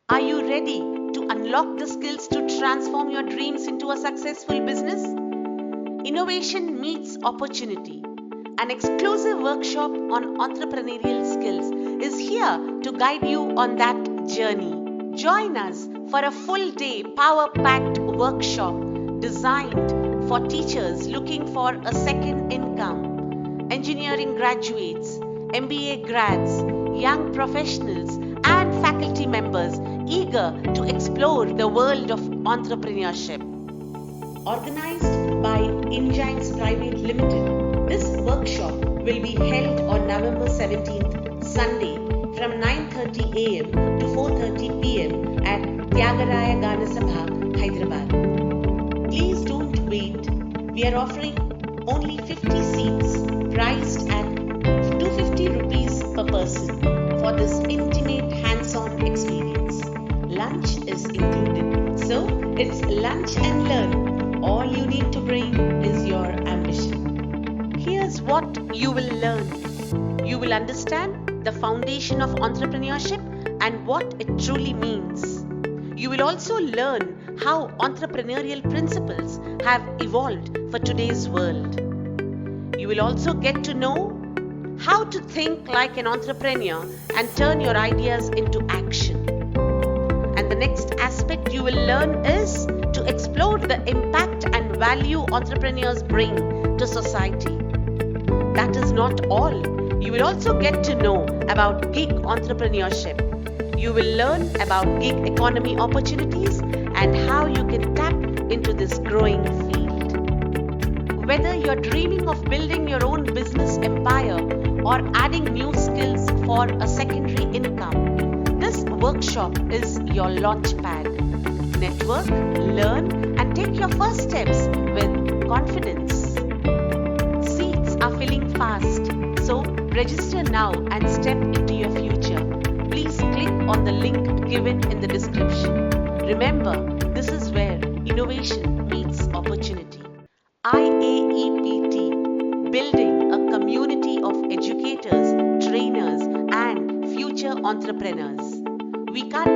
Are you ready to unlock the skills to transform your dreams into a successful business? Innovation meets opportunity. An exclusive workshop on entrepreneurial skills is here to guide you on that journey. Join us for a full-day power-packed workshop designed for teachers looking for a second income, engineering graduates, MBA grads, young professionals, and faculty members eager to explore the world of entrepreneurship. Organized by Indgiants Pvt Ltd, this workshop will be held on November 17th, Sunday from 9:30 a.m. to 4:30 p.m. at Thayagaraya Gana Sabha, Hyderabad. Please don't wait. We are offering only 50 seats priced at 250 rupees per person for this intimate hands-on experience. Lunch is included, so it's lunch and learn. All you need to bring is your ambition. Here's what you will learn. You will understand the foundation of entrepreneurship and what it truly means. You will also learn how entrepreneurial principles have evolved for today's world. You will also get to know how to think like an entrepreneur and turn your ideas into action. And the next aspect you will learn is to explore the impact and value entrepreneurs bring to society. That is not all. You will also get to know about gig entrepreneurship. You will learn about gig economy opportunities and how you can tap into this growing field. Whether you're dreaming of building your own business empire or adding new skills for a secondary income, this workshop is your launch pad. Network, learn, and take your first steps with confidence. Seats are filling fast, so register now and step into your future. Please click on the link given in the description. Remember, this is where innovation meets opportunity. IAEPT, building a community of educators, trainers, and future entrepreneurs. We can't